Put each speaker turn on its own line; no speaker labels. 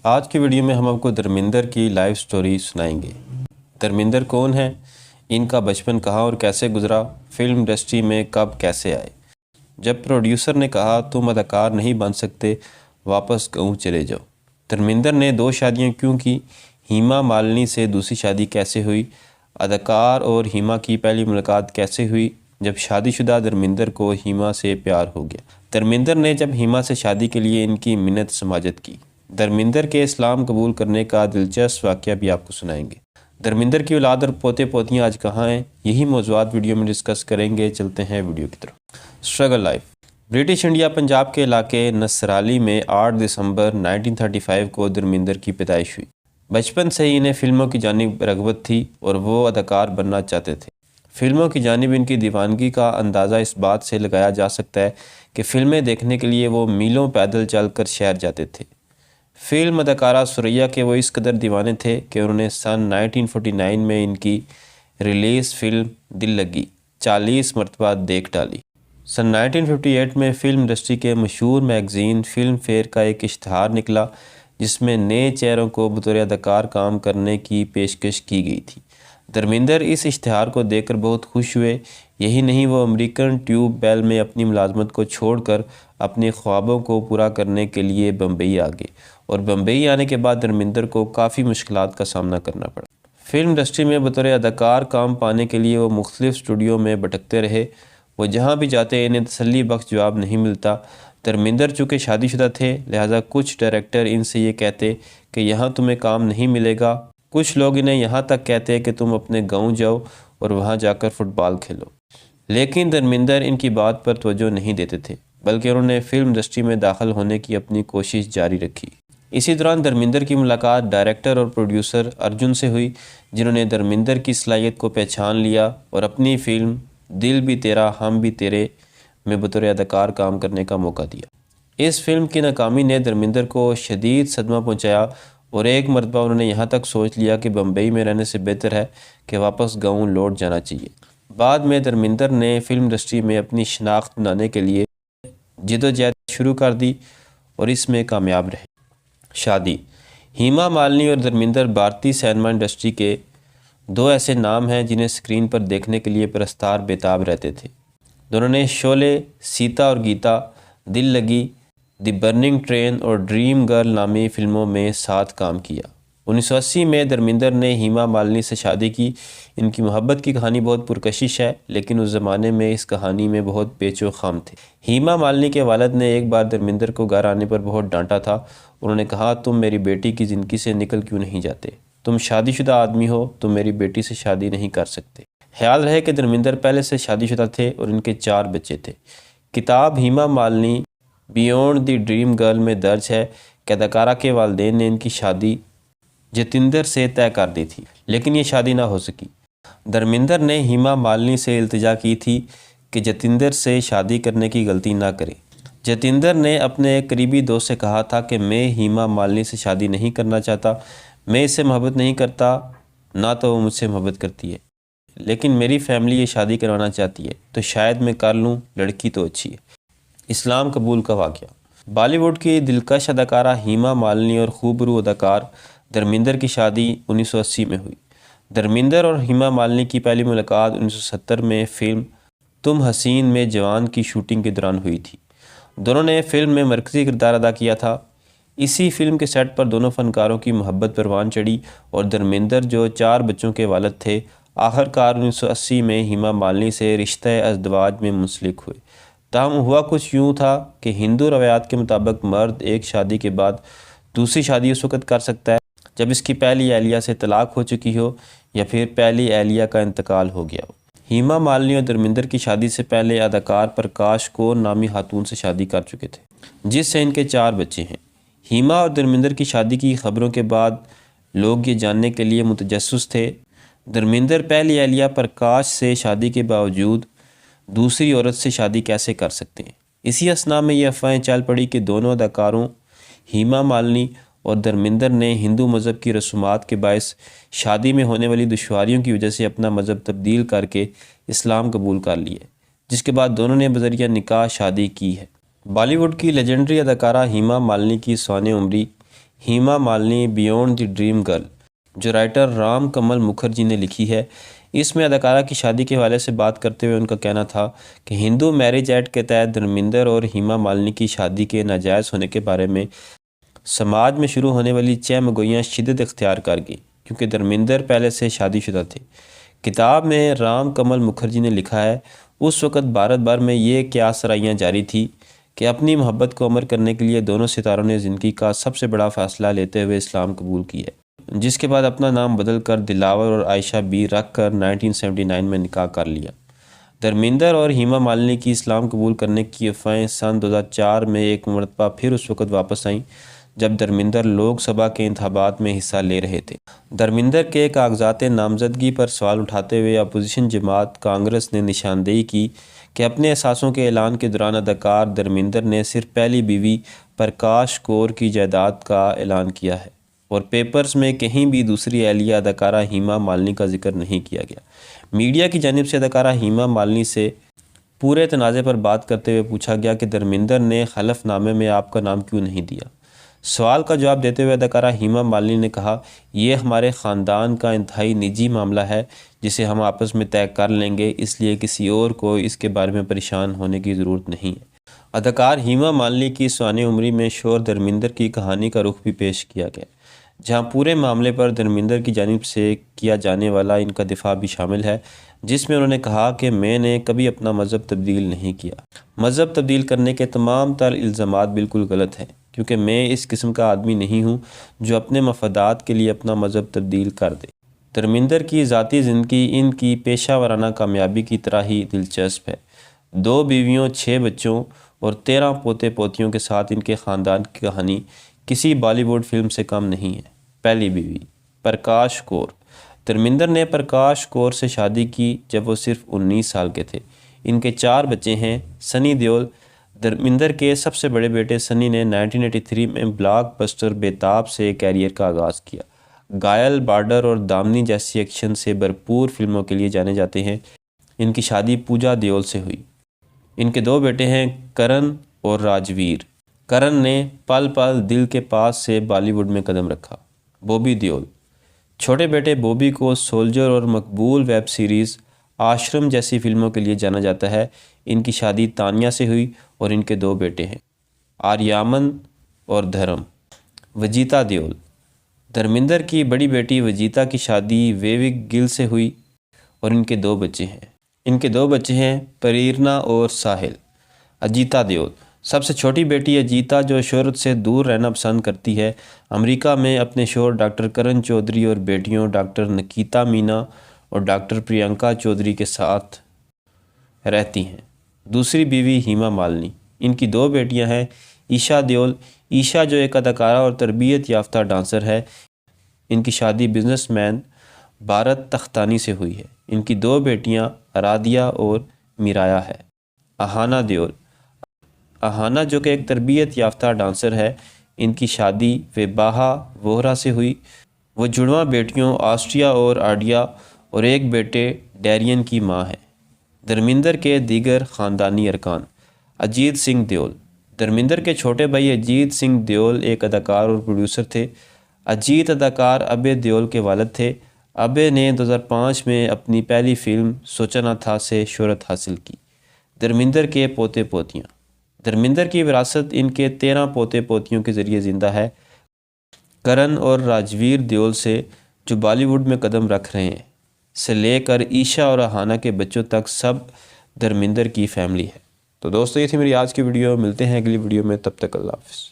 آج کی ویڈیو میں ہم آپ کو دھرمیندر کی لائف سٹوری سنائیں گے۔ دھرمیندر کون ہیں، ان کا بچپن کہاں اور کیسے گزرا، فلم انڈسٹری میں کب کیسے آئے۔ جب پروڈیوسر نے کہا تم اداکار نہیں بن سکتے، واپس گاؤں چلے جاؤ۔ دھرمیندر نے 2 شادیاں کیوں کی، ہیما مالنی سے دوسری شادی کیسے ہوئی، اداکار اور ہیما کی پہلی ملاقات کیسے ہوئی، جب شادی شدہ دھرمیندر کو ہیما سے پیار ہو گیا۔ دھرمیندر نے جب ہیما سے شادی کے لیے ان کی منت سماجت کی۔ دھرمیندر کے اسلام قبول کرنے کا دلچسپ واقعہ بھی آپ کو سنائیں گے۔ دھرمیندر کی اولاد اور پوتے پوتیاں آج کہاں ہیں، یہی موضوعات ویڈیو میں ڈسکس کریں گے۔ چلتے ہیں ویڈیو کی طرف۔ Struggle life. British India Punjab کے علاقے نسرالی میں 8 دسمبر 1935 کو دھرمیندر کی پیدائش ہوئی۔ بچپن سے ہی انہیں فلموں کی جانب رغبت تھی اور وہ اداکار بننا چاہتے تھے۔ فلموں کی جانب ان کی دیوانگی کا اندازہ اس بات سے لگایا جا سکتا ہے کہ فلمیں دیکھنے کے لیے وہ میلوں پیدل چل کر شہر جاتے تھے۔ فلم اداکارہ سریا کے وہ اس قدر دیوانے تھے کہ انہوں نے سن 1949 میں ان کی ریلیز فلم دل لگی 40 مرتبہ دیکھ ڈالی۔ سن 1958 میں فلم انڈسٹری کے مشہور میگزین فلم فیئر کا ایک اشتہار نکلا جس میں نئے چہروں کو بطور اداکار کام کرنے کی پیشکش کی گئی تھی۔ دھرمیندر اس اشتہار کو دیکھ کر بہت خوش ہوئے۔ یہی نہیں، وہ امریکن ٹیوب بیل میں اپنی ملازمت کو چھوڑ کر اپنے خوابوں کو پورا کرنے کے لیے بمبئی آ گئے، اور بمبئی آنے کے بعد دھرمیندر کو کافی مشکلات کا سامنا کرنا پڑا۔ فلم انڈسٹری میں بطور اداکار کام پانے کے لیے وہ مختلف اسٹوڈیو میں بھٹکتے رہے۔ وہ جہاں بھی جاتے انہیں تسلی بخش جواب نہیں ملتا۔ دھرمیندر چونکہ شادی شدہ تھے، لہٰذا کچھ ڈائریکٹر ان سے یہ کہتے کہ یہاں تمہیں کام نہیں ملے گا۔ کچھ لوگ انہیں یہاں تک کہتے کہ تم اپنے گاؤں جاؤ اور وہاں جا کر فٹ بال کھیلو۔ لیکن دھرمیندر ان کی بات پر توجہ نہیں دیتے تھے، بلکہ انہوں نے فلم انڈسٹری میں داخل ہونے کی اپنی کوشش جاری رکھی۔ اسی دوران دھرمیندر کی ملاقات ڈائریکٹر اور پروڈیوسر ارجن سے ہوئی، جنہوں نے دھرمیندر کی صلاحیت کو پہچان لیا اور اپنی فلم دل بھی تیرا ہم بھی تیرے میں بطور اداکار کام کرنے کا موقع دیا۔ اس فلم کی ناکامی نے دھرمیندر کو شدید صدمہ پہنچایا اور ایک مرتبہ انہوں نے یہاں تک سوچ لیا کہ بمبئی میں رہنے سے بہتر ہے کہ واپس گاؤں لوٹ جانا چاہیے۔ بعد میں دھرمیندر نے فلم انڈسٹری میں اپنی شناخت بنانے کے لیے جدوجہد شروع کر دی اور اس میں کامیاب رہے۔ شادی۔ ہیما مالنی اور دھرمیندر بھارتی سینما انڈسٹری کے 2 ایسے نام ہیں جنہیں اسکرین پر دیکھنے کے لیے پرستار بےتاب رہتے تھے۔ دونوں نے شعلے، سیتا اور گیتا، دل لگی، دی برننگ ٹرین اور ڈریم گرل نامی فلموں میں ساتھ کام کیا۔ 1980 میں دھرمیندر نے ہیما مالنی سے شادی کی۔ ان کی محبت کی کہانی بہت پرکشش ہے، لیکن اس زمانے میں اس کہانی میں بہت پیچ و خم تھے۔ ہیما مالنی کے والد نے ایک بار دھرمیندر کو گھر آنے پر بہت ڈانٹا تھا۔ انہوں نے کہا تم میری بیٹی کی زندگی سے نکل کیوں نہیں جاتے؟ تم شادی شدہ آدمی ہو، تم میری بیٹی سے شادی نہیں کر سکتے۔ خیال رہے کہ دھرمیندر پہلے سے شادی شدہ تھے اور ان کے 4 بچے تھے۔ کتاب Hema Malini beyond the dream girl میں درج ہے کہ اداکارہ کے والدین نے ان کی شادی جتیندر سے طے کر دی تھی، لیکن یہ شادی نہ ہو سکی۔ دھرمیندر نے ہیما مالنی سے التجا کی تھی کہ جتیندر سے شادی کرنے کی غلطی نہ کرے۔ جتیندر نے اپنے ایک قریبی دوست سے کہا تھا کہ میں ہیما مالنی سے شادی نہیں کرنا چاہتا، میں اس سے محبت نہیں کرتا، نہ تو وہ مجھ سے محبت کرتی ہے، لیکن میری فیملی یہ شادی کروانا چاہتی ہے تو شاید میں کر لوں، لڑکی تو اچھی ہے۔ اسلام قبول کا واقعہ۔ بالی ووڈ کی دلکش اداکارہ ہیما مالنی اور خوبرو اداکار دھرمیندر کی شادی 1980 میں ہوئی۔ دھرمیندر اور ہیما مالنی کی پہلی ملاقات 1970 میں فلم تم حسین میں جوان کی شوٹنگ کے دوران ہوئی تھی۔ دونوں نے فلم میں مرکزی کردار ادا کیا تھا۔ اسی فلم کے سیٹ پر دونوں فنکاروں کی محبت پروان چڑھی اور دھرمیندر جو 4 بچوں کے والد تھے، آخر کار 1980 میں ہیما مالنی سے رشتہ ازدواج میں منسلک ہوئے۔ تاہم ہوا کچھ یوں تھا کہ ہندو روایات کے مطابق مرد ایک شادی کے بعد دوسری شادی اس وقت کر سکتا ہے جب اس کی پہلی اہلیہ سے طلاق ہو چکی ہو یا پھر پہلی اہلیہ کا انتقال ہو گیا ہو۔ ہیما مالنی اور دھرمیندر کی شادی سے پہلے اداکار پرکاش کور نامی خاتون سے شادی کر چکے تھے، جس سے ان کے 4 بچے ہیں۔ ہیما اور دھرمیندر کی شادی کی خبروں کے بعد لوگ یہ جاننے کے لیے متجسس تھے دھرمیندر پہلی اہلیہ پرکاش سے شادی کے باوجود دوسری عورت سے شادی کیسے کر سکتے ہیں۔ اسی اثناء میں یہ افواہیں چل پڑی کہ دونوں اداکاروں ہیما مالنی اور دھرمیندر نے ہندو مذہب کی رسومات کے باعث شادی میں ہونے والی دشواریوں کی وجہ سے اپنا مذہب تبدیل کر کے اسلام قبول کر لیے، جس کے بعد دونوں نے بذریعہ نکاح شادی کی ہے۔ بالی ووڈ کی لیجنڈری اداکارہ ہیما مالنی کی سوانح عمری Hema Malini beyond the dream girl, جو رائٹر رام کمل مکھرجی نے لکھی ہے۔ اس میں اداکارہ کی شادی کے حوالے سے بات کرتے ہوئے ان کا کہنا تھا کہ ہندو میرج ایکٹ کے تحت دھرمیندر اور ہیما مالنی کی شادی کے ناجائز ہونے کے بارے میں سماج میں شروع ہونے والی چہمگوئیاں شدت اختیار کر گئیں، کیونکہ دھرمیندر پہلے سے شادی شدہ تھے۔ کتاب میں رام کمل مکھرجی نے لکھا ہے، اس وقت بھارت بھر میں یہ قیاس سرائیاں جاری تھی کہ اپنی محبت کو امر کرنے کے لیے دونوں ستاروں نے زندگی کا سب سے بڑا فیصلہ لیتے ہوئے اسلام قبول کیا، جس کے بعد اپنا نام بدل کر دلاور اور عائشہ بی رکھ کر 1979 میں نکاح کر لیا۔ دھرمیندر اور ہیما مالنی کی اسلام قبول کرنے کی افواہیں سن 2004 میں ایک مرتبہ پھر اس وقت واپس آئیں جب دھرمیندر لوک سبھا کے انتخابات میں حصہ لے رہے تھے۔ دھرمیندر کے کاغذات نامزدگی پر سوال اٹھاتے ہوئے اپوزیشن جماعت کانگریس نے نشاندہی کی کہ اپنے اثاثوں کے اعلان کے دوران اداکار دھرمیندر نے صرف پہلی بیوی پرکاش کور کی جائیداد کا اعلان کیا ہے، اور پیپرز میں کہیں بھی دوسری اہلیہ اداکارہ ہیما مالنی کا ذکر نہیں کیا گیا۔ میڈیا کی جانب سے اداکارہ ہیما مالنی سے پورے تنازع پر بات کرتے ہوئے پوچھا گیا کہ دھرمیندر نے حلف نامے میں آپ کا نام کیوں نہیں دیا۔ سوال کا جواب دیتے ہوئے اداکارہ ہیما مالنی نے کہا، یہ ہمارے خاندان کا انتہائی نجی معاملہ ہے جسے ہم آپس میں طے کر لیں گے، اس لیے کسی اور کو اس کے بارے میں پریشان ہونے کی ضرورت نہیں ہے۔ اداکار ہیما مالنی کی سوانح عمری میں شوہر دھرمیندر کی کہانی کا رخ بھی پیش کیا گیا، جہاں پورے معاملے پر دھرمیندر کی جانب سے کیا جانے والا ان کا دفاع بھی شامل ہے، جس میں انہوں نے کہا کہ میں نے کبھی اپنا مذہب تبدیل نہیں کیا۔ مذہب تبدیل کرنے کے تمام تر الزامات بالکل غلط ہیں، کیونکہ میں اس قسم کا آدمی نہیں ہوں جو اپنے مفادات کے لیے اپنا مذہب تبدیل کر دے۔ دھرمیندر کی ذاتی زندگی ان کی پیشہ ورانہ کامیابی کی طرح ہی دلچسپ ہے۔ 2 بیویوں، 6 بچوں اور 13 پوتے پوتیوں کے ساتھ ان کے خاندان کی کہانی کسی بالی ووڈ فلم سے کم نہیں ہے۔ پہلی بیوی پرکاش کور۔ دھرمیندر نے پرکاش کور سے شادی کی جب وہ صرف 19 سال کے تھے۔ ان کے 4 بچے ہیں۔ سنی دیول۔ دھرمیندر کے سب سے بڑے بیٹے سنی نے 1983 میں بلاک بسٹر بیتاب سے کیریئر کا آغاز کیا۔ گائل، بارڈر اور دامنی جیسی ایکشن سے بھرپور فلموں کے لیے جانے جاتے ہیں۔ ان کی شادی پوجا دیول سے ہوئی۔ ان کے 2 بیٹے ہیں، کرن اور راجویر۔ کرن نے پل پل دل کے پاس سے بالی ووڈ میں قدم رکھا۔ بوبی دیول۔ چھوٹے بیٹے بوبی کو سولجر اور مقبول ویب سیریز آشرم جیسی فلموں کے لیے جانا جاتا ہے۔ ان کی شادی تانیہ سے ہوئی اور ان کے 2 بیٹے ہیں، آریامن اور دھرم۔ وجیتا دیول۔ دھرمیندر کی بڑی بیٹی وجیتا کی شادی ویوک گل سے ہوئی اور ان کے 2 بچے ہیں۔ ان کے 2 بچے ہیں، پریرنا اور ساحل۔ اجیتا دیول۔ سب سے چھوٹی بیٹی اجیتا، جو شہرت سے دور رہنا پسند کرتی ہے، امریکہ میں اپنے شوہر ڈاکٹر کرن چودھری اور بیٹیوں ڈاکٹر نکیتا مینا اور ڈاکٹر پرینکا چودھری کے ساتھ رہتی ہیں۔ دوسری بیوی ہیما مالنی۔ ان کی 2 بیٹیاں ہیں، ایشا دیول۔ ایشا جو ایک اداکارہ اور تربیت یافتہ ڈانسر ہے، ان کی شادی بزنس مین بھارت تختانی سے ہوئی ہے۔ ان کی 2 بیٹیاں ارادھیہ اور میرایا ہے۔ اہانا دیول۔ اہانا جو کہ ایک تربیت یافتہ ڈانسر ہے، ان کی شادی وباہا ووہرا سے ہوئی۔ وہ جڑواں بیٹیوں آسٹریا اور آڈیا اور ایک بیٹے ڈیرین کی ماں ہے۔ دھرمیندر کے دیگر خاندانی ارکان۔ اجیت سنگھ دیول۔ دھرمیندر کے چھوٹے بھائی اجیت سنگھ دیول ایک اداکار اور پروڈیوسر تھے۔ اجیت اداکار ابے دیول کے والد تھے۔ ابے نے 2005 میں اپنی پہلی فلم سوچا نہ تھا سے شہرت حاصل کی۔ دھرمیندر کے پوتے پوتیاں۔ دھرمیندر کی وراثت ان کے 13 پوتے پوتیوں کے ذریعے زندہ ہے، کرن اور راجویر دیول سے، جو بالی ووڈ میں قدم رکھ رہے ہیں، سے لے کر ایشا اور اہانا کے بچوں تک سب دھرمیندر کی فیملی ہے۔ تو دوستو، یہ تھی میری آج کی ویڈیو۔ ملتے ہیں اگلی ویڈیو میں، تب تک اللہ حافظ۔